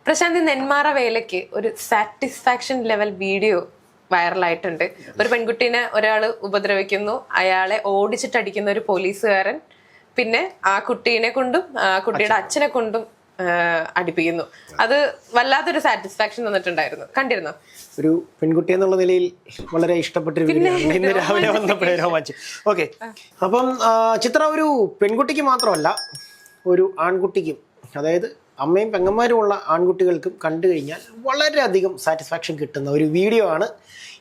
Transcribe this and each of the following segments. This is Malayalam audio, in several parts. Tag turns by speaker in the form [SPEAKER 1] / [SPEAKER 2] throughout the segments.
[SPEAKER 1] പ്രശാന്തി, നെന്മാറ വേലയ്ക്ക് ഒരു സാറ്റിസ്ഫാക്ഷൻ ലെവൽ വീഡിയോ വൈറലായിട്ടുണ്ട്. ഒരു പെൺകുട്ടീനെ ഒരാള് ഉപദ്രവിക്കുന്നു, അയാളെ ഓടിച്ചിട്ടടിക്കുന്ന ഒരു പോലീസുകാരൻ, പിന്നെ ആ കുട്ടീനെ കൊണ്ടും കുട്ടിയുടെ അച്ഛനെ കൊണ്ടും അടിപ്പിക്കുന്നു. അത് വല്ലാത്തൊരു സാറ്റിസ്ഫാക്ഷൻ തന്നിട്ടുണ്ടായിരുന്നു. കണ്ടിരുന്നോ?
[SPEAKER 2] ഒരു പെൺകുട്ടി എന്നുള്ള നിലയിൽ വളരെ ഇഷ്ടപ്പെട്ടൊരു വീഡിയോ ഇന്ന് രാവിലെ വന്നപ്പോഴേ രോമാഞ്ചം. ഓക്കെ, അപ്പം ചിത്ര ഒരു പെൺകുട്ടിക്ക് മാത്രമല്ല ഒരു ആൺകുട്ടിക്കും, അതായത് അമ്മയും പെങ്ങന്മാരും ഉള്ള ആൺകുട്ടികൾക്കും കണ്ടു കഴിഞ്ഞാൽ വളരെയധികം സാറ്റിസ്ഫാക്ഷൻ കിട്ടുന്ന ഒരു വീഡിയോ ആണ്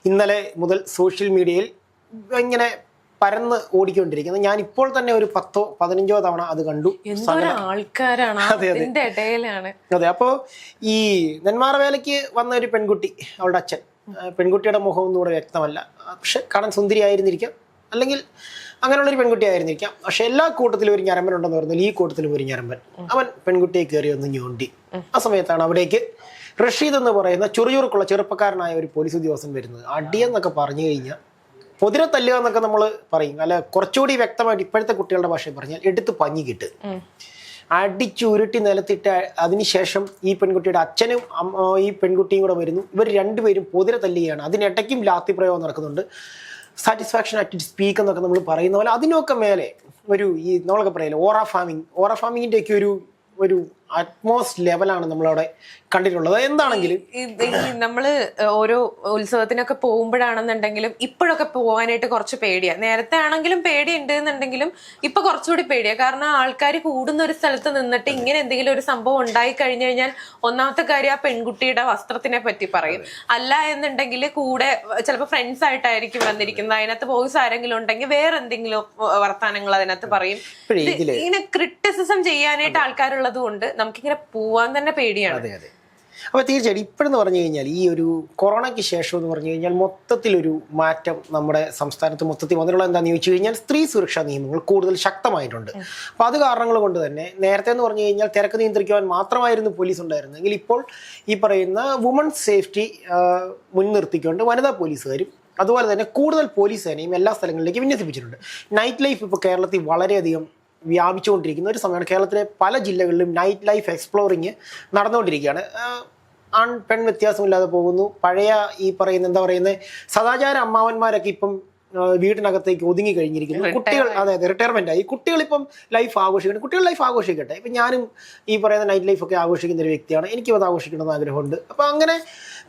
[SPEAKER 2] ഇന്നലെ മുതൽ സോഷ്യൽ മീഡിയയിൽ ഇങ്ങനെ പരന്ന് ഓടിക്കൊണ്ടിരിക്കുന്നത്. ഞാൻ ഇപ്പോൾ തന്നെ ഒരു 10-15 തവണ അത് കണ്ടു.
[SPEAKER 1] ആൾക്കാരാണ്.
[SPEAKER 2] അതെ, അപ്പോ ഈ നെന്മാറ വേലയ്ക്ക് വന്ന ഒരു പെൺകുട്ടി, അവളുടെ അച്ഛൻ, പെൺകുട്ടിയുടെ മുഖം ഒന്നും കൂടെ വ്യക്തമല്ല, പക്ഷെ കാണാൻ സുന്ദരി ആയിരുന്നിരിക്കാം, അല്ലെങ്കിൽ അങ്ങനെയുള്ളൊരു പെൺകുട്ടി ആയിരുന്നിരിക്കാം. പക്ഷെ എല്ലാ കൂട്ടത്തിലും ഒരു ഞരമ്പൻ ഉണ്ടെന്ന് പറഞ്ഞാൽ ഈ കൂട്ടത്തിലും ഒരു ഞരമ്പൻ. അവൻ പെൺകുട്ടിയെ കയറി ഒന്ന് ഞോണ്ടി. ആ സമയത്താണ് അവിടേക്ക് റഷീദ് എന്ന് പറയുന്ന ചുറുചുറുക്കുള്ള ചെറുപ്പക്കാരനായ ഒരു പോലീസ് ഉദ്യോഗസ്ഥൻ വരുന്നത്. അടിയെന്നൊക്കെ പറഞ്ഞു കഴിഞ്ഞാൽ പൊതിരെ തല്ലുക എന്നൊക്കെ നമ്മൾ പറയും, അല്ല കുറച്ചുകൂടി വ്യക്തമായിട്ട് ഇപ്പോഴത്തെ കുട്ടികളുടെ ഭാഷയിൽ പറഞ്ഞാൽ എടുത്ത് പഞ്ഞി കിട്ട് അടിച്ചുരുട്ടി നിലത്തിട്ട്. അതിനുശേഷം ഈ പെൺകുട്ടിയുടെ അച്ഛനും ഈ പെൺകുട്ടിയും കൂടെ വരുന്നു. ഇവർ രണ്ടുപേരും പൊതിരെ തല്ലുകയാണ്. അതിനിടയ്ക്കും ലാത്തി പ്രയോഗം നടക്കുന്നുണ്ട്. സാറ്റിസ്ഫാക്ഷൻ അറ്റ് സ്പീക്ക് എന്നൊക്കെ നമ്മൾ പറയുന്ന പോലെ അതിനൊക്കെ മേലെ ഒരു ഈ നമ്മളൊക്കെ പറയില്ല ഓറ ഫാമിങ്ങിൻ്റെ ഒക്കെ ഒരു അറ്റ്മോസ്റ്റ് ലെവലാണ് നമ്മളവിടെ കണ്ടിട്ടുള്ളത്. എന്താണെങ്കിലും
[SPEAKER 1] നമ്മള് ഓരോ ഉത്സവത്തിനൊക്കെ പോകുമ്പോഴാണെന്നുണ്ടെങ്കിലും ഇപ്പോഴൊക്കെ പോകാനായിട്ട് കുറച്ച് പേടിയാ. നേരത്തെ ആണെങ്കിലും പേടിയുണ്ട് എന്നുണ്ടെങ്കിലും ഇപ്പൊ കുറച്ചുകൂടി പേടിയാ. കാരണം ആൾക്കാർ കൂടുന്ന ഒരു സ്ഥലത്ത് നിന്നിട്ട് ഇങ്ങനെ എന്തെങ്കിലും ഒരു സംഭവം ഉണ്ടായി കഴിഞ്ഞു കഴിഞ്ഞാൽ ഒന്നാമത്തെ കാര്യം ആ പെൺകുട്ടിയുടെ വസ്ത്രത്തിനെ പറ്റി പറയും. അല്ല എന്നുണ്ടെങ്കിൽ കൂടെ ചിലപ്പോൾ ഫ്രണ്ട്സ് ആയിട്ടായിരിക്കും വന്നിരിക്കുന്നത്. അതിനകത്ത് ബോയ്സ് ആരെങ്കിലും ഉണ്ടെങ്കിൽ വേറെ എന്തെങ്കിലും വർത്താനങ്ങൾ അതിനകത്ത് പറയും. ഇങ്ങനെ ക്രിറ്റിസിസം ചെയ്യാനായിട്ട് ആൾക്കാരുള്ളത് കൊണ്ട് നമുക്കിങ്ങനെ പോവാൻ തന്നെ പേടിയാണ്.
[SPEAKER 2] അതെ അതെ. അപ്പോൾ തീർച്ചയായിട്ടും ഇപ്പോഴെന്ന് പറഞ്ഞു കഴിഞ്ഞാൽ ഈ ഒരു കൊറോണയ്ക്ക് ശേഷം എന്ന് പറഞ്ഞു കഴിഞ്ഞാൽ മൊത്തത്തിലൊരു മാറ്റം നമ്മുടെ സംസ്ഥാനത്ത് മൊത്തത്തിൽ വന്നിട്ടുള്ള എന്താണെന്ന് ചോദിച്ചു കഴിഞ്ഞാൽ സ്ത്രീ സുരക്ഷാ നിയമങ്ങൾ കൂടുതൽ ശക്തമായിട്ടുണ്ട്. അപ്പോൾ അത് കാരണങ്ങൾ കൊണ്ട് തന്നെ നേരത്തെ എന്ന് പറഞ്ഞു കഴിഞ്ഞാൽ തിരക്ക് നിയന്ത്രിക്കുവാൻ മാത്രമായിരുന്നു പോലീസ് ഉണ്ടായിരുന്നെങ്കിൽ ഇപ്പോൾ ഈ പറയുന്ന വുമൺസ് സേഫ്റ്റി മുൻനിർത്തിക്കൊണ്ട് വനിതാ പോലീസുകാരും അതുപോലെ തന്നെ കൂടുതൽ പോലീസ് സേനയും എല്ലാ സ്ഥലങ്ങളിലേക്കും വിന്യസിപ്പിച്ചിട്ടുണ്ട്. നൈറ്റ് ലൈഫ് ഇപ്പോൾ കേരളത്തിൽ വളരെയധികം വ്യാപിച്ചുകൊണ്ടിരിക്കുന്ന ഒരു സമയമാണ്. കേരളത്തിലെ പല ജില്ലകളിലും നൈറ്റ് ലൈഫ് എക്സ്പ്ലോറിങ് നടന്നുകൊണ്ടിരിക്കുകയാണ്. ആൺ പെൺ വ്യത്യാസമില്ലാതെ പോകുന്നു. പഴയ ഈ പറയുന്ന എന്താ പറയുന്നത് സദാചാര അമ്മാവന്മാരൊക്കെ ഇപ്പം വീടിനകത്തേക്ക് ഒതുങ്ങി കഴിഞ്ഞിരിക്കുന്നു. കുട്ടികൾ അതായത് റിട്ടയർമെന്റ് ആയി. കുട്ടികളിപ്പം ലൈഫ് ആഘോഷിക്കണം. കുട്ടികൾ ലൈഫ് ആഘോഷിക്കട്ടെ. ഇപ്പം ഞാനും ഈ പറയുന്ന നൈറ്റ് ലൈഫൊക്കെ ആഘോഷിക്കുന്ന ഒരു വ്യക്തിയാണ്. എനിക്കും അത് ആഘോഷിക്കണമെന്ന് ആഗ്രഹമുണ്ട്. അപ്പം അങ്ങനെ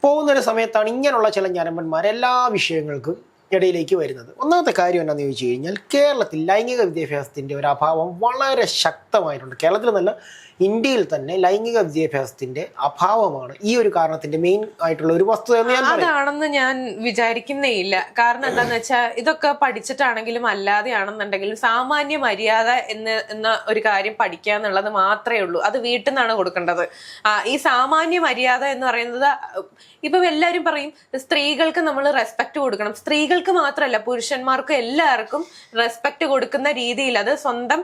[SPEAKER 2] പോകുന്നൊരു സമയത്താണ് ഇങ്ങനെയുള്ള ചില ഞരമ്പന്മാർ എല്ലാ വിഷയങ്ങൾക്കും ഇടയിലേക്ക് വരുന്നത്. ഒന്നാമത്തെ കാര്യം എന്താണെന്ന് ചോദിച്ചു കഴിഞ്ഞാൽ കേരളത്തിൽ ലൈംഗിക വിദ്യാഭ്യാസത്തിൻ്റെ ഒരു അഭാവം വളരെ ശക്തമായിട്ടുണ്ട്. കേരളത്തിൽ നിന്നല്ല, ഇന്ത്യയിൽ തന്നെ ലൈംഗിക വിദ്യാഭ്യാസത്തിന്റെ അഭാവമാണ് ഈ ഒരു കാരണത്തിന്റെ മെയിൻ ആയിട്ടുള്ള ഒരു വസ്തുത.
[SPEAKER 1] അതാണെന്ന് ഞാൻ വിചാരിക്കുന്നേ ഇല്ല. കാരണം എന്താന്ന് വെച്ചാൽ ഇതൊക്കെ പഠിച്ചിട്ടാണെങ്കിലും അല്ലാതെയാണെന്നുണ്ടെങ്കിലും സാമാന്യ മര്യാദ എന്ന ഒരു കാര്യം പഠിക്കുക എന്നുള്ളത് മാത്രമേ ഉള്ളൂ. അത് വീട്ടിൽ നിന്നാണ് കൊടുക്കേണ്ടത്. ഈ സാമാന്യ മര്യാദ എന്ന് പറയുന്നത് ഇപ്പം എല്ലാവരും പറയും സ്ത്രീകൾക്ക് നമ്മൾ റെസ്പെക്ട് കൊടുക്കണം. സ്ത്രീകൾക്ക് മാത്രമല്ല, പുരുഷന്മാർക്കും എല്ലാവർക്കും റെസ്പെക്ട് കൊടുക്കുന്ന രീതിയിൽ അത് സ്വന്തം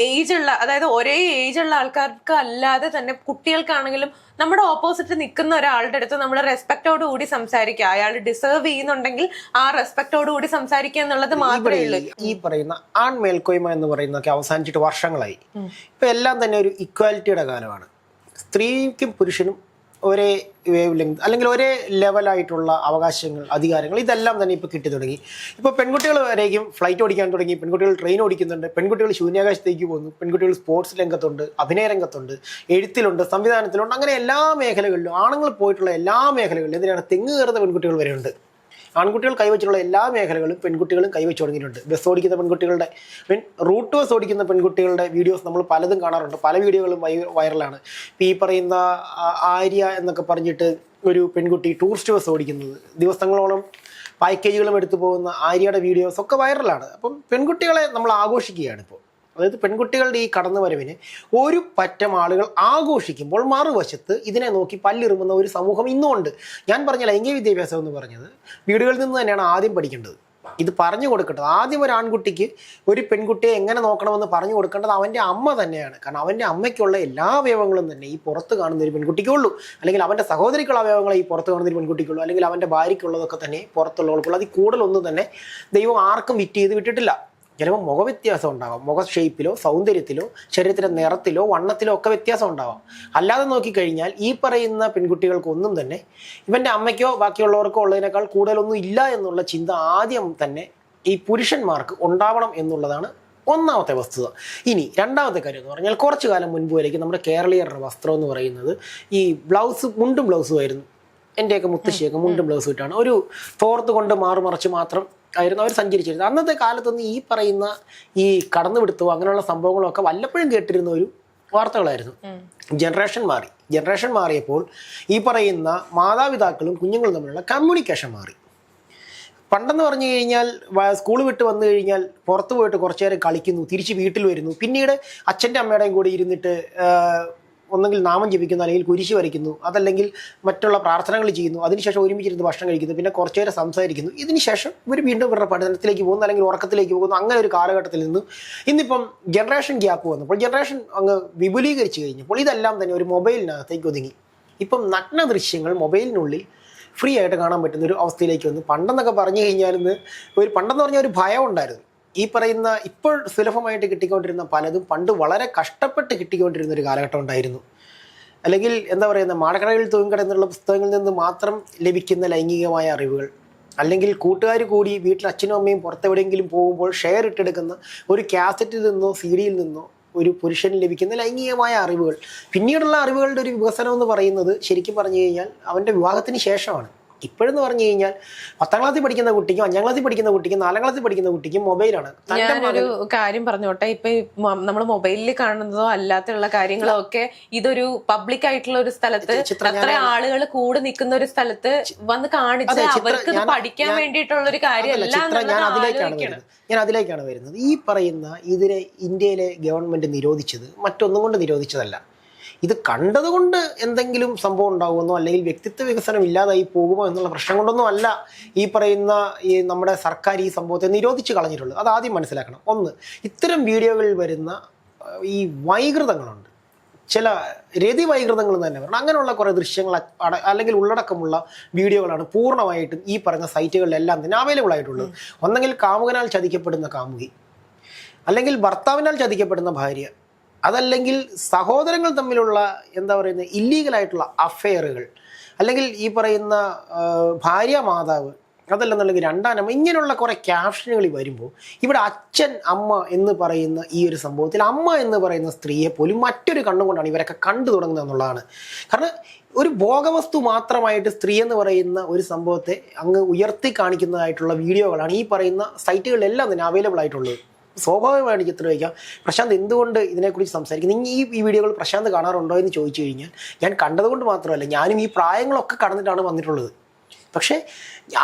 [SPEAKER 1] ഏജുള്ള, അതായത് ഒരേ ഏജ് ആൾക്കാർക്ക് അല്ലാതെ തന്നെ കുട്ടികൾക്കാണെങ്കിലും നമ്മുടെ ഓപ്പോസിറ്റ് നിൽക്കുന്ന ഒരാളുടെ അടുത്ത് നമ്മൾ റെസ്പെക്റ്റോട് കൂടി സംസാരിക്കുക. അയാൾ ഡിസേർവ് ചെയ്യുന്നുണ്ടെങ്കിൽ ആ റെസ്പെക്റ്റോട് കൂടി സംസാരിക്കുക എന്നുള്ളത് മാത്രമേ ഉള്ളൂ.
[SPEAKER 2] ഈ പറയുന്ന ആൺ മേൽക്കോയ്മ എന്ന് പറയുന്നതൊക്കെ അവസാനിച്ചിട്ട് വർഷങ്ങളായി. ഇപ്പൊ എല്ലാം തന്നെ ഒരു ഇക്വാലിറ്റിയുടെ കാലമാണ്. സ്ത്രീക്കും പുരുഷനും ഒരേ വേവ് ലെങ്ത് അല്ലെങ്കിൽ ഒരേ ലെവലായിട്ടുള്ള അവകാശങ്ങൾ, അധികാരങ്ങൾ ഇതെല്ലാം തന്നെ ഇപ്പോൾ കിട്ടി തുടങ്ങി. ഇപ്പോൾ പെൺകുട്ടികൾ വരേക്കും ഫ്ലൈറ്റ് ഓടിക്കാൻ തുടങ്ങി, പെൺകുട്ടികൾ ട്രെയിൻ ഓടിക്കുന്നുണ്ട്, പെൺകുട്ടികൾ ശൂന്യാകാശത്തേക്ക് പോകുന്നു, പെൺകുട്ടികൾ സ്പോർട്സ് രംഗത്തുണ്ട്, അഭിനയ രംഗത്തുണ്ട്, എഴുത്തിലുണ്ട്, സംവിധാനത്തിലുണ്ട്. അങ്ങനെ എല്ലാ മേഖലകളിലും ആണുങ്ങൾ പോയിട്ടുള്ള എല്ലാ മേഖലകളിലും എന്തിനാണ് തെങ്ങ് കയറുന്ന പെൺകുട്ടികൾ വരെയുണ്ട്. ആൺകുട്ടികൾ കൈവച്ചിട്ടുള്ള എല്ലാ മേഖലകളും പെൺകുട്ടികളും കൈവച്ച് തുടങ്ങിയിട്ടുണ്ട്. ബസ് ഓടിക്കുന്ന പെൺകുട്ടികളുടെ റൂട്ട് ബസ് ഓടിക്കുന്ന പെൺകുട്ടികളുടെ വീഡിയോസ് നമ്മൾ പലതും കാണാറുണ്ട്. പല വീഡിയോകളും വൈറലാണ്. ഇപ്പോൾ ഈ പറയുന്ന ആര്യ എന്നൊക്കെ പറഞ്ഞിട്ട് ഒരു പെൺകുട്ടി ടൂറിസ്റ്റ് ബസ് ഓടിക്കുന്നത്, ദിവസങ്ങളോളം പാക്കേജുകളും എടുത്തു പോകുന്ന ആര്യയുടെ വീഡിയോസ് ഒക്കെ വൈറലാണ്. അപ്പം പെൺകുട്ടികളെ നമ്മൾ ആഘോഷിക്കുകയാണ് ഇപ്പോൾ. അതായത് പെൺകുട്ടികളുടെ ഈ കടന്നുവരവിന് ഒരു പറ്റം ആളുകൾ ആഘോഷിക്കുമ്പോൾ മറുവശത്ത് ഇതിനെ നോക്കി പല്ലിറുമുന്ന ഒരു സമൂഹം ഇന്നും ഉണ്ട്. ഞാൻ പറഞ്ഞ ലൈംഗിക വിദ്യാഭ്യാസം എന്ന് പറഞ്ഞത് വീടുകളിൽ നിന്ന് തന്നെയാണ് ആദ്യം പഠിക്കേണ്ടത്. ഇത് പറഞ്ഞു കൊടുക്കേണ്ടത് ആദ്യം ഒരു ആൺകുട്ടിക്ക് ഒരു പെൺകുട്ടിയെ എങ്ങനെ നോക്കണമെന്ന് പറഞ്ഞു കൊടുക്കേണ്ടത് അവൻ്റെ അമ്മ തന്നെയാണ്. കാരണം അവൻ്റെ അമ്മയ്ക്കുള്ള എല്ലാ അവയവങ്ങളും തന്നെ ഈ പുറത്ത് കാണുന്ന ഒരു പെൺകുട്ടിക്കുള്ളൂ, അല്ലെങ്കിൽ അവൻ്റെ സഹോദരിക്കുള്ള അവയവങ്ങളെ ഈ പുറത്ത് കാണുന്ന ഒരു പെൺകുട്ടിക്കുള്ളൂ, അല്ലെങ്കിൽ അവൻ്റെ ഭാര്യയ്ക്കുള്ളതൊക്കെ തന്നെ പുറത്തുള്ളവർക്കുള്ളൂ. അതിൽ കൂടുതലൊന്നും തന്നെ ദൈവം ആർക്കും വിറ്റ് ചെയ്ത് വിട്ടിട്ടില്ല. ചിലപ്പോൾ മുഖവ്യത്യാസം ഉണ്ടാവാം, മുഖ ഷേപ്പിലോ സൗന്ദര്യത്തിലോ ശരീരത്തിൻ്റെ നിറത്തിലോ വണ്ണത്തിലോ ഒക്കെ വ്യത്യാസം ഉണ്ടാവാം. അല്ലാതെ നോക്കിക്കഴിഞ്ഞാൽ ഈ പറയുന്ന പെൺകുട്ടികൾക്കൊന്നും തന്നെ ഇവൻ്റെ അമ്മയ്ക്കോ ബാക്കിയുള്ളവർക്കോ ഉള്ളതിനേക്കാൾ കൂടുതലൊന്നും ഇല്ല എന്നുള്ള ചിന്ത ആദ്യം തന്നെ ഈ പുരുഷന്മാർക്ക് ഉണ്ടാവണം എന്നുള്ളതാണ് ഒന്നാമത്തെ വസ്തുത. ഇനി രണ്ടാമത്തെ കാര്യം എന്ന് പറഞ്ഞാൽ കുറച്ചു കാലം മുൻപ് വരേക്കും നമ്മുടെ കേരളീയരുടെ വസ്ത്രം എന്ന് പറയുന്നത് ഈ മുണ്ടും ബ്ലൗസും ആയിരുന്നു. എൻ്റെയൊക്കെ മുത്തശ്ശിയൊക്കെ മുണ്ടും ബ്ലൗസും ഇട്ടാണ് ഒരു തോർത്ത് കൊണ്ട് മാറുമറച്ച് മാത്രം ആയിരുന്നു അവർ സഞ്ചരിച്ചിരുന്നത്. അന്നത്തെ കാലത്തൊന്നും ഈ പറയുന്ന ഈ കടന്നുപിടുത്തവും അങ്ങനെയുള്ള സംഭവങ്ങളൊക്കെ വല്ലപ്പോഴും കേട്ടിരുന്ന ഒരു വാർത്തകളായിരുന്നു. ജനറേഷൻ മാറിയപ്പോൾ ഈ പറയുന്ന മാതാപിതാക്കളും കുഞ്ഞുങ്ങളും തമ്മിലുള്ള കമ്മ്യൂണിക്കേഷൻ മാറി. പണ്ടെന്ന് പറഞ്ഞു കഴിഞ്ഞാൽ സ്കൂൾ വിട്ട് വന്നു കഴിഞ്ഞാൽ പുറത്ത് പോയിട്ട് കുറച്ചു നേരം കളിക്കുന്നു, തിരിച്ച് വീട്ടിൽ വരുന്നു, പിന്നീട് അച്ഛൻ്റെ അമ്മയുടെയും കൂടി ഇരുന്നിട്ട് ഒന്നെങ്കിൽ നാമം ജപിക്കുന്നു, അല്ലെങ്കിൽ കുരിശ് വരയ്ക്കുന്നു, അതല്ലെങ്കിൽ മറ്റുള്ള പ്രാർത്ഥനകൾ ചെയ്യുന്നു, അതിനുശേഷം ഒരുമിച്ചിരുന്ന് ഭക്ഷണം കഴിക്കുന്നു, പിന്നെ കുറച്ചു നേരം സംസാരിക്കുന്നു. ഇതിനുശേഷം ഇവർ വീണ്ടും ഇവരുടെ പഠനത്തിലേക്ക് പോകുന്നു, അല്ലെങ്കിൽ ഉറക്കത്തിലേക്ക് പോകുന്നു. അങ്ങനെ ഒരു കാലഘട്ടത്തിൽ നിന്ന് ഇന്നിപ്പം ജനറേഷൻ ഗ്യാപ്പ് വന്നപ്പോൾ ജനറേഷൻ അങ്ങ് വിപുലീകരിച്ച് കഴിഞ്ഞപ്പോൾ ഇതെല്ലാം തന്നെ ഒരു മൊബൈലിനകത്തേക്ക് ഒതുങ്ങി. ഇപ്പം നഗ്ന ദൃശ്യങ്ങൾ മൊബൈലിനുള്ളിൽ ഫ്രീ ആയിട്ട് കാണാൻ പറ്റുന്ന ഒരു അവസ്ഥയിലേക്ക് വന്നു. പണ്ടെന്നൊക്കെ പറഞ്ഞു കഴിഞ്ഞാൽ പണ്ടെന്ന് പറഞ്ഞാൽ ഒരു ഭയം ഉണ്ടായിരുന്നു. ഈ പറയുന്ന ഇപ്പോൾ സുലഭമായിട്ട് കിട്ടിക്കൊണ്ടിരുന്ന പലതും പണ്ട് വളരെ കഷ്ടപ്പെട്ട് കിട്ടിക്കൊണ്ടിരുന്ന ഒരു കാലഘട്ടം ഉണ്ടായിരുന്നു. അല്ലെങ്കിൽ എന്താ പറയുന്ന മാടക്കടകളിൽ തൂങ്ങിക്കിടന്നുള്ള പുസ്തകങ്ങളിൽ നിന്ന് മാത്രം ലഭിക്കുന്ന ലൈംഗികമായ അറിവുകൾ, അല്ലെങ്കിൽ കൂട്ടുകാർ കൂടി വീട്ടിൽ അച്ഛനും അമ്മയും പുറത്തെവിടെയെങ്കിലും പോകുമ്പോൾ ഷെയർ ഇട്ടെടുക്കുന്ന ഒരു കാസറ്റിൽ നിന്നോ CD-യിൽ നിന്നോ ഒരു പുരുഷന് ലഭിക്കുന്ന ലൈംഗികമായ അറിവുകൾ. പിന്നീടുള്ള അറിവുകളുടെ ഒരു വികസനം എന്ന് പറയുന്നത് ശരിക്കും പറഞ്ഞു കഴിഞ്ഞാൽ അവൻ്റെ വിവാഹത്തിന് ശേഷമാണ്. ഇപ്പോഴെന്ന് പറഞ്ഞു കഴിഞ്ഞാൽ 10ാം ക്ലാസ്സിൽ പഠിക്കുന്ന കുട്ടിക്കും 5ാം ക്ലാസ്സിൽ പഠിക്കുന്ന കുട്ടിക്കും 4ാം ക്ലാസ്സിൽ പഠിക്കുന്ന കുട്ടിക്കും മൊബൈലാണ്.
[SPEAKER 1] ഞാനൊരു കാര്യം പറഞ്ഞോട്ടെ, ഇപ്പൊ നമ്മൾ മൊബൈലിൽ കാണുന്നതോ അല്ലാത്തുള്ള കാര്യങ്ങളോ ഒക്കെ ഇതൊരു പബ്ലിക് ആയിട്ടുള്ള ഒരു സ്ഥലത്ത് അത്ര ആളുകൾ കൂടെ നിൽക്കുന്ന ഒരു സ്ഥലത്ത് വന്ന് കാണിച്ച് അവർക്ക് ഇത് പഠിക്കാൻ വേണ്ടിയിട്ടുള്ള ഒരു കാര്യമല്ല.
[SPEAKER 2] ഞാൻ അതിലേക്കാണ് വരുന്നത്. ഈ പറയുന്ന ഇതിനെ ഇന്ത്യയിലെ ഗവൺമെന്റ് നിരോധിച്ചത് മറ്റൊന്നും കൊണ്ട് നിരോധിച്ചതല്ല. ഇത് കണ്ടതുകൊണ്ട് എന്തെങ്കിലും സംഭവം ഉണ്ടാകുമെന്നോ അല്ലെങ്കിൽ വ്യക്തിത്വ വികസനം ഇല്ലാതായി പോകുമോ എന്നുള്ള പ്രശ്നം കൊണ്ടൊന്നും അല്ല ഈ പറയുന്ന നമ്മുടെ സർക്കാർ ഈ സംഭവത്തെ നിരോധിച്ച് കളഞ്ഞിട്ടുള്ളത്. അത് ആദ്യം മനസ്സിലാക്കണം. ഒന്ന്, ഇത്തരം വീഡിയോകളിൽ വരുന്ന ഈ വൈകൃതങ്ങളുണ്ട്, ചില രതി വൈകൃതങ്ങൾ തന്നെ വരണം. അങ്ങനെയുള്ള കുറേ ദൃശ്യങ്ങൾ അല്ലെങ്കിൽ ഉള്ളടക്കമുള്ള വീഡിയോകളാണ് പൂർണ്ണമായിട്ടും ഈ പറഞ്ഞ സൈറ്റുകളിലെല്ലാം തന്നെ അവൈലബിൾ ആയിട്ടുള്ളത്. ഒന്നെങ്കിൽ കാമുകനാൽ ചതിക്കപ്പെടുന്ന കാമുകി, അല്ലെങ്കിൽ ഭർത്താവിനാൽ ചതിക്കപ്പെടുന്ന ഭാര്യ, അതല്ലെങ്കിൽ സഹോദരങ്ങൾ തമ്മിലുള്ള എന്താ പറയുന്നത് ഇല്ലീഗലായിട്ടുള്ള അഫെയറുകൾ, അല്ലെങ്കിൽ ഈ പറയുന്ന ഭാര്യ മാതാവ്, അതല്ലെന്നുണ്ടെങ്കിൽ രണ്ടാനമ്മ, ഇങ്ങനെയുള്ള കുറേ ക്യാപ്ഷനുകൾ വരുമ്പോൾ ഇവിടെ അച്ഛൻ അമ്മ എന്ന് പറയുന്ന ഈ ഒരു സംഭവത്തിൽ അമ്മ എന്ന് പറയുന്ന സ്ത്രീയെ പോലും മറ്റൊരു കണ്ണുകൊണ്ടാണ് ഇവരൊക്കെ കണ്ടു തുടങ്ങുന്നത് എന്നുള്ളതാണ്. കാരണം ഒരു ഭോഗവസ്തു മാത്രമായിട്ട് സ്ത്രീ എന്ന് പറയുന്ന ഒരു സംഭവത്തെ അങ്ങ് ഉയർത്തി കാണിക്കുന്നതായിട്ടുള്ള വീഡിയോകളാണ് ഈ പറയുന്ന സൈറ്റുകളിലെല്ലാം തന്നെ അവൈലബിൾ ആയിട്ടുള്ളത്. സ്വാഭാവികമായിട്ട് ചിത്രം വയ്ക്കാം. പ്രശാന്ത് എന്തുകൊണ്ട് ഇതിനെക്കുറിച്ച് സംസാരിക്കുന്നത്, ഈ വീഡിയോകൾ പ്രശാന്ത് കാണാറുണ്ടോ എന്ന് ചോദിച്ചു കഴിഞ്ഞാൽ ഞാൻ കണ്ടതുകൊണ്ട് മാത്രമല്ല, ഞാനും ഈ പ്രായങ്ങളൊക്കെ കടന്നിട്ടാണ് വന്നിട്ടുള്ളത്. പക്ഷേ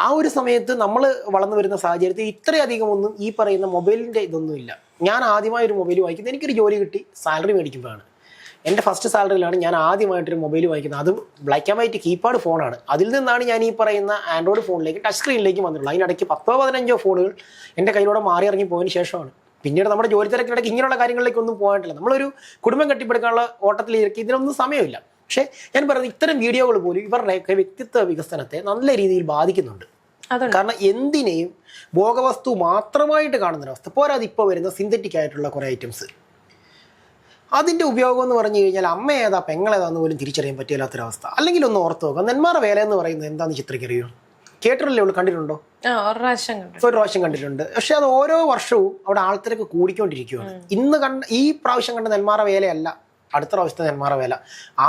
[SPEAKER 2] ആ ഒരു സമയത്ത് നമ്മൾ വളർന്നു വരുന്ന സാഹചര്യത്തിൽ ഇത്രയധികം ഒന്നും ഈ പറയുന്ന മൊബൈലിൻ്റെ ഇതൊന്നുമില്ല. ഞാൻ ആദ്യമായൊരു മൊബൈൽ വാങ്ങിക്കുന്നത് എനിക്കൊരു ജോലി കിട്ടി സാലറി മേടിക്കുമ്പോഴാണ്. എൻ്റെ ഫസ്റ്റ് സാലറിയിലാണ് ഞാൻ ആദ്യമായിട്ടൊരു മൊബൈൽ വാങ്ങിക്കുന്നത്. അതും ബ്ലാക്ക് ആൻഡ് വൈറ്റ് കീപാഡ് ഫോണാണ്. അതിൽ നിന്നാണ് ഞാൻ ഈ പറയുന്ന ആൻഡ്രോയിഡ് ഫോണിലേക്ക് ടച്ച് സ്ക്രീനിലേക്ക് വന്നിട്ടുള്ളത്. അതിനിടയ്ക്ക് 10-15 ഫോണുകൾ എൻ്റെ കയ്യിലൂടെ മാറി ഇറങ്ങി പോയതിന് ശേഷമാണ്. പിന്നീട് നമ്മുടെ ജോലി തിരക്കിനിടയ്ക്ക് ഇങ്ങനെയുള്ള കാര്യങ്ങളിലേക്കൊന്നും പോയിട്ടില്ല. നമ്മളൊരു കുടുംബം കെട്ടിപ്പടുക്കാനുള്ള ഓട്ടത്തിലേക്ക് ഇതിനൊന്നും സമയമില്ല. പക്ഷേ ഞാൻ പറയുന്നത് ഇത്തരം വീഡിയോകൾ പോലും ഇവരുടെയൊക്കെ വ്യക്തിത്വ വികസനത്തെ നല്ല രീതിയിൽ ബാധിക്കുന്നുണ്ട്. കാരണം എന്തിനേയും ഭോഗവസ്തു മാത്രമായിട്ട് കാണുന്നൊരവസ്ഥ. പോരാതെ ഇപ്പോൾ വരുന്ന സിന്തറ്റിക് ആയിട്ടുള്ള കുറേ ഐറ്റംസ്, അതിൻ്റെ ഉപയോഗം എന്ന് പറഞ്ഞു കഴിഞ്ഞാൽ അമ്മ ഏതാ പെങ്ങളേതാന്ന് പോലും തിരിച്ചറിയാൻ പറ്റില്ലാത്തൊരവസ്ഥ. അല്ലെങ്കിൽ ഒന്ന് ഓർത്ത് നോക്കാം, നെന്മാറ വേല എന്ന് പറയുന്നത് എന്താണെന്ന് ചിത്രയ്ക്കറിയോ? കേട്ടിട്ടില്ലേ? ഉള്ളു കണ്ടിട്ടുണ്ടോ? ഒരു പ്രാവശ്യം കണ്ടിട്ടുണ്ട്. പക്ഷെ അത് ഓരോ വർഷവും അവിടെ ആൾക്കാരൊക്കെ കൂടിക്കൊണ്ടിരിക്കുകയാണ്. ഈ പ്രാവശ്യം കണ്ട നെന്മാറ വേലയല്ല അടുത്ത പ്രാവശ്യത്തെ നെന്മാറ വേല.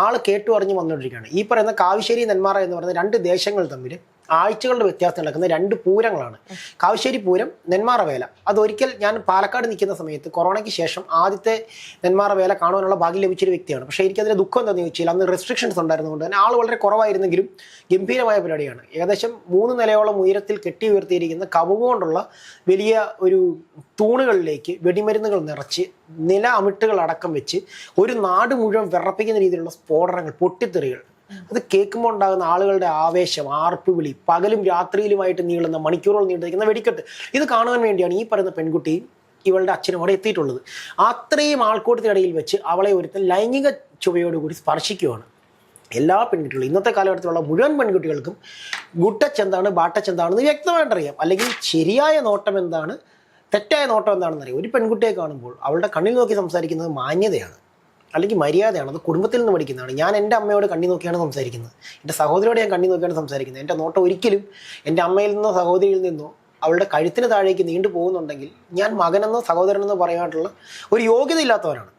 [SPEAKER 2] ആൾ കേട്ടു അറിഞ്ഞ് വന്നുകൊണ്ടിരിക്കുകയാണ്. ഈ പറയുന്ന കാവശ്ശേരി നെന്മാറ എന്ന് പറയുന്ന രണ്ട് ദേശങ്ങൾ തമ്മിൽ ആഴ്ചകളുടെ വ്യത്യാസം നടക്കുന്ന രണ്ട് പൂരങ്ങളാണ്. കാവശ്ശേരി പൂരം, നെന്മാറ വേല. അതൊരിക്കൽ ഞാൻ പാലക്കാട് നിൽക്കുന്ന സമയത്ത് കൊറോണയ്ക്ക് ശേഷം ആദ്യത്തെ നെന്മാറ വേല കാണുവാനുള്ള ഭാഗ്യം ലഭിച്ചൊരു വ്യക്തിയാണ്. പക്ഷേ എനിക്കതിൻ്റെ ദുഃഖം എന്താണെന്ന് ചോദിച്ചാൽ അന്ന് റെസ്ട്രിക്ഷൻസ് ഉണ്ടായിരുന്നതുകൊണ്ട് തന്നെ ആൾ വളരെ കുറവായിരുന്നെങ്കിലും ഗംഭീരമായ പരിപാടിയാണ്. ഏകദേശം 3 നിലയോളം ഉയരത്തിൽ കെട്ടി ഉയർത്തിയിരിക്കുന്ന കവുങ്ങ് കൊണ്ടുള്ള വലിയ ഒരു തൂണുകളിലേക്ക് വെടിമരുന്നുകൾ നിറച്ച് നില അമിട്ടുകൾ അടക്കം വെച്ച് ഒരു നാട് മുഴുവൻ വിറപ്പിക്കുന്ന രീതിയിലുള്ള സ്ഫോടനങ്ങൾ, പൊട്ടിത്തെറികൾ, അത് കേൾക്കുമ്പോൾ ഉണ്ടാകുന്ന ആളുകളുടെ ആവേശം, ആർപ്പുവിളി, പകലും രാത്രിയിലുമായിട്ട് നീളുന്ന മണിക്കൂറുകൾ നീണ്ടിരിക്കുന്ന വെടിക്കെട്ട്, ഇത് കാണുവാൻ വേണ്ടിയാണ് ഈ പറയുന്ന പെൺകുട്ടിയും ഇവളുടെ അച്ഛനും അവിടെ എത്തിയിട്ടുള്ളത്. അത്രയും ആൾക്കൂട്ടത്തിനിടയിൽ വെച്ച് അവളെ ഒരുത്തൻ ലൈംഗിക ചുവയോടുകൂടി സ്പർശിക്കുകയാണ്. എല്ലാ പെൺകുട്ടികളും, ഇന്നത്തെ കാലഘട്ടത്തിലുള്ള മുഴുവൻ പെൺകുട്ടികൾക്കും ഗുഡ് ടച്ച് എന്താണ്, ബാഡ് ടച്ച് എന്താണെന്ന് വ്യക്തമായിട്ടറിയാം. അല്ലെങ്കിൽ ശരിയായ നോട്ടം എന്താണ്, തെറ്റായ നോട്ടം എന്താണെന്ന് അറിയാം. ഒരു പെൺകുട്ടിയെ കാണുമ്പോൾ അവളുടെ കണ്ണിൽ നോക്കി സംസാരിക്കുന്നത് മാന്യതയാണ്, അല്ലെങ്കിൽ മര്യാദയാണ്. അത് കുടുംബത്തിൽ നിന്ന് പഠിക്കുന്നതാണ്. ഞാൻ എൻ്റെ അമ്മയോട് കണ്ണി നോക്കിയാണ് സംസാരിക്കുന്നത്, എൻ്റെ സഹോദരിയോട് ഞാൻ കണ്ണി നോക്കിയാണ് സംസാരിക്കുന്നത്. എൻ്റെ നോട്ടം ഒരിക്കലും എൻ്റെ അമ്മയിൽ നിന്നോ സഹോദരിയിൽ നിന്നോ അവളുടെ കഴുത്തിന് താഴേക്ക് നീണ്ടു പോകുന്നുണ്ടെങ്കിൽ ഞാൻ മകനെന്നോ സഹോദരനെന്നോ പറയാനുള്ള ഒരു യോഗ്യത ഇല്ലാത്തവരാണ്.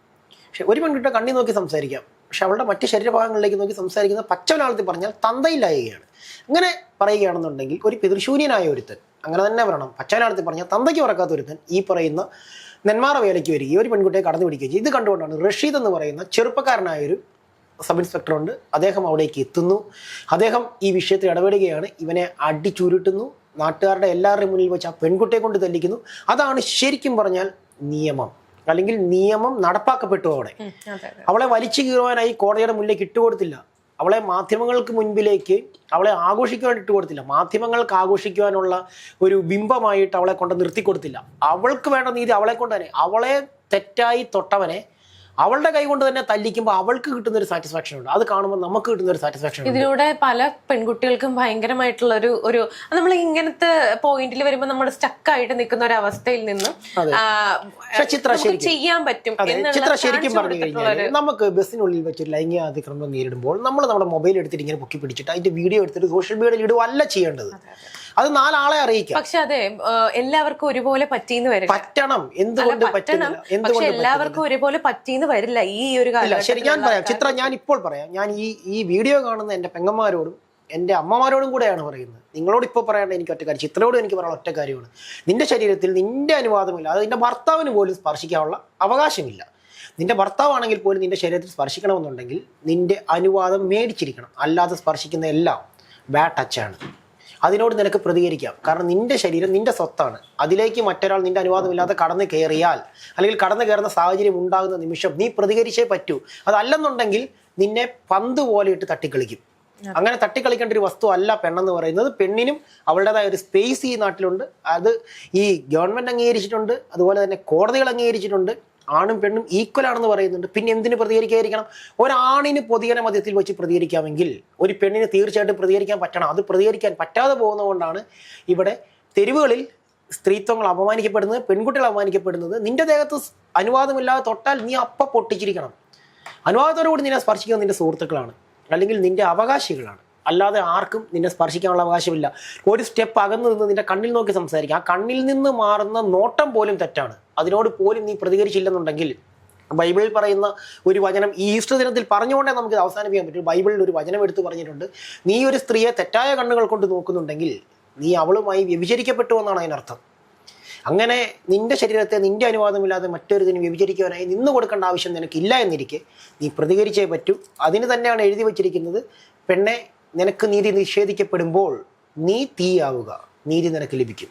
[SPEAKER 2] പക്ഷെ ഒരു പെൺകുട്ടിയെ കണ്ണി നോക്കി സംസാരിക്കാം, പക്ഷെ അവളുടെ മറ്റ് ശരീരഭാഗങ്ങളിലേക്ക് നോക്കി സംസാരിക്കുന്ന പച്ചമലയാളത്തിൽ പറഞ്ഞാൽ തന്തയില്ലായകയാണ്. അങ്ങനെ പറയുകയാണെന്നുണ്ടെങ്കിൽ ഒരു പിതൃശൂന്യനായ ഒരുത്തൻ, അങ്ങനെ തന്നെ പറയണം, പച്ചമലയാളത്തിൽ പറഞ്ഞാൽ തന്തയ്ക്ക് പറക്കാത്ത ഒരുത്തൻ ഈ പറയുന്ന നെന്മാറ വേലയ്ക്ക് വരികയും ഒരു പെൺകുട്ടിയെ കടന്നു പിടിക്കുകയും ചെയ്യും. ഇത് കണ്ടുകൊണ്ടാണ് റഷീദ് എന്ന് പറയുന്ന ചെറുപ്പക്കാരനായൊരു സബ് ഇൻസ്പെക്ടർ ഉണ്ട്, അദ്ദേഹം അവിടേക്ക് എത്തുന്നു. അദ്ദേഹം ഈ വിഷയത്തിൽ ഇടപെടുകയാണ്, ഇവനെ അടിച്ചുരുട്ടുന്നു, നാട്ടുകാരുടെ എല്ലാവരുടെയും മുന്നിൽ വെച്ച് ആ പെൺകുട്ടിയെ കൊണ്ട് തല്ലിക്കുന്നു. അതാണ് ശരിക്കും പറഞ്ഞാൽ നിയമം, അല്ലെങ്കിൽ നിയമം നടപ്പാക്കപ്പെട്ടു. അവിടെ അവളെ വലിച്ചു കീറുവാനായി കോടതിയുടെ മുന്നിലേക്ക് ഇട്ടുകൊടുത്തില്ല, അവളെ മാധ്യമങ്ങൾക്ക് മുൻപിലേക്ക് അവളെ ആഘോഷിക്കുവാൻ ഇട്ടുകൊടുത്തില്ല, മാധ്യമങ്ങൾക്ക് ആഘോഷിക്കുവാനുള്ള ഒരു ബിംബമായിട്ട് അവളെ കൊണ്ട് നിർത്തിക്കൊടുത്തില്ല. അവൾക്ക് വേണ്ട നീതി അവളെ കൊണ്ട് തന്നെ, അവളെ തെറ്റായി തൊട്ടവനെ അവളുടെ കൈ കൊണ്ട് തന്നെ തല്ലിക്കുമ്പോൾ അവൾക്ക് കിട്ടുന്ന ഒരു സാറ്റിസ്ഫാക്ഷൻ ഉണ്ട്. അത് കാണുമ്പോൾ നമുക്ക് കിട്ടുന്ന ഒരു സാറ്റിസ്ഫാക്ഷൻ.
[SPEAKER 1] ഇതിലൂടെ പല പെൺകുട്ടികൾക്കും ഭയങ്കരമായിട്ടുള്ള ഒരു നമ്മൾ ഇങ്ങനത്തെ പോയിന്റിൽ വരുമ്പോൾ നമ്മൾ സ്റ്റക്കായിട്ട് നിൽക്കുന്ന ഒരു അവസ്ഥയിൽ നിന്നും ചെയ്യാൻ പറ്റും.
[SPEAKER 2] ചിത്ര ശരിക്കും പറഞ്ഞു കഴിഞ്ഞാൽ നമുക്ക് ബസ്സിനുള്ളിൽ വെച്ചൊരു ലൈംഗിക അതിക്രമം നേരിടുമ്പോൾ നമ്മൾ നമ്മുടെ മൊബൈൽ എടുത്തിട്ട് ഇങ്ങനെ പൊക്കി പിടിച്ചിട്ട് അതിന്റെ വീഡിയോ എടുത്തിട്ട് സോഷ്യൽ മീഡിയയിൽ ഇടുവല്ല ചെയ്യേണ്ടത്. അത് 4 ആളെ അറിയിക്കാം.
[SPEAKER 1] പക്ഷെ അതെ, എല്ലാവർക്കും ഒരുപോലെ പറ്റിയെന്ന് വരില്ല.
[SPEAKER 2] പറ്റണം, എന്തുകൊണ്ട് പറ്റണം,
[SPEAKER 1] പക്ഷെ എല്ലാവർക്കും ഒരുപോലെ പറ്റിയെന്ന് വരില്ല ഈ ഒരു കാര്യം.
[SPEAKER 2] ശരി, ഞാൻ പറയാം ചിത്ര, ഞാൻ ഇപ്പോൾ പറയാം. ഞാൻ ഈ വീഡിയോ കാണുന്ന എൻ്റെ പെങ്ങന്മാരോടും എൻ്റെ അമ്മമാരോടും കൂടെയാണ് പറയുന്നത്. നിങ്ങളോട് ഇപ്പോൾ പറയേണ്ട എനിക്ക് ഒറ്റ കാര്യം, ചിത്രയോട് എനിക്ക് പറയാനുള്ള ഒറ്റ കാര്യമാണ്. നിന്റെ ശരീരത്തിൽ നിന്റെ അനുവാദമില്ല, അത് നിന്റെ ഭർത്താവിന് പോലും സ്പർശിക്കാനുള്ള അവകാശമില്ല. നിന്റെ ഭർത്താവാണെങ്കിൽ പോലും നിന്റെ ശരീരത്തിൽ സ്പർശിക്കണമെന്നുണ്ടെങ്കിൽ നിന്റെ അനുവാദം മേടിച്ചിരിക്കണം. അല്ലാതെ സ്പർശിക്കുന്ന എല്ലാം ബാഡ് ടച്ചാണ്. അതിനോട് നിനക്ക് പ്രതികരിക്കാം, കാരണം നിന്റെ ശരീരം നിന്റെ സ്വത്താണ്. അതിലേക്ക് മറ്റൊരാൾ നിന്റെ അനുവാദമില്ലാതെ കടന്നു കയറിയാൽ, അല്ലെങ്കിൽ കടന്നു കയറുന്ന സാഹചര്യം ഉണ്ടാകുന്ന നിമിഷം നീ പ്രതികരിച്ചേ പറ്റൂ. അതല്ലെന്നുണ്ടെങ്കിൽ നിന്നെ പന്ത് പോലെ ഇട്ട് തട്ടിക്കളിക്കും. അങ്ങനെ തട്ടിക്കളിക്കേണ്ട ഒരു വസ്തു അല്ല പെണ്ണെന്ന് പറയുന്നത്. പെണ്ണിനും അവളുടേതായ ഒരു സ്പേസ് ഈ നാട്ടിലുണ്ട്. അത് ഈ ഗവൺമെന്റ് അംഗീകരിച്ചിട്ടുണ്ട്, അതുപോലെ തന്നെ കോടതികൾ അംഗീകരിച്ചിട്ടുണ്ട്. ആണും പെണ്ണും ഈക്വൽ ആണെന്ന് പറയുന്നുണ്ട്. പിന്നെ എന്തിനു പ്രതികരിക്കാതിരിക്കണം? ഒരാണിന് പൊതുജന മധ്യത്തിൽ വെച്ച് പ്രതികരിക്കാമെങ്കിൽ ഒരു പെണ്ണിന് തീർച്ചയായിട്ടും പ്രതികരിക്കാൻ പറ്റണം. അത് പ്രതികരിക്കാൻ പറ്റാതെ പോകുന്നതുകൊണ്ടാണ് ഇവിടെ തെരുവുകളിൽ സ്ത്രീത്വങ്ങൾ അപമാനിക്കപ്പെടുന്നത്, പെൺകുട്ടികൾ അപമാനിക്കപ്പെടുന്നത്. നിന്റെ ദേഹത്ത് അനുവാദമില്ലാതെ തൊട്ടാൽ നീ അപ്പം പൊട്ടിച്ചിരിക്കണം. അനുവാദത്തോടുകൂടി നിന്നെ സ്പർശിക്കുന്നത് നിന്റെ സുഹൃത്തുക്കളാണ്, അല്ലെങ്കിൽ നിന്റെ അവകാശികളാണ്. അല്ലാതെ ആർക്കും നിന്നെ സ്പർശിക്കാനുള്ള അവകാശമില്ല. ഒരു സ്റ്റെപ്പ് അകന്നു നിന്ന് നിന്റെ കണ്ണിൽ നോക്കി സംസാരിക്കുക. ആ കണ്ണിൽ നിന്ന് മാറുന്ന നോട്ടം പോലും തെറ്റാണ്. അതിനോട് പോലും നീ പ്രതികരിച്ചില്ലെന്നുണ്ടെങ്കിൽ, ബൈബിളിൽ പറയുന്ന ഒരു വചനം ഈ ഈസ്റ്റർ ദിനത്തിൽ പറഞ്ഞുകൊണ്ടേ നമുക്ക് അവസാനിപ്പിക്കാൻ പറ്റും. ബൈബിളിൽ ഒരു വചനം എടുത്ത് പറഞ്ഞിട്ടുണ്ട്, നീ ഒരു സ്ത്രീയെ തെറ്റായ കണ്ണുകൾ കൊണ്ട് നോക്കുന്നുണ്ടെങ്കിൽ നീ അവളുമായി വ്യഭിചരിക്കപ്പെട്ടു എന്നാണ് അതിനർത്ഥം. അങ്ങനെ നിന്റെ ശരീരത്തെ നിന്റെ അനുവാദമില്ലാതെ മറ്റൊരുതിന് വ്യഭിചരിക്കുവാനായി നിന്ന് കൊടുക്കേണ്ട ആവശ്യം നിനക്കില്ല എന്നിരിക്കെ നീ പ്രതികരിച്ചേ പറ്റൂ. അതിന് തന്നെയാണ് എഴുതി വച്ചിരിക്കുന്നത്, പെണ്ണെ നിനക്ക് നീതി നിഷേധിക്കപ്പെടുമ്പോൾ നീ തീയാവുക, നീതി നിനക്ക് ലഭിക്കും.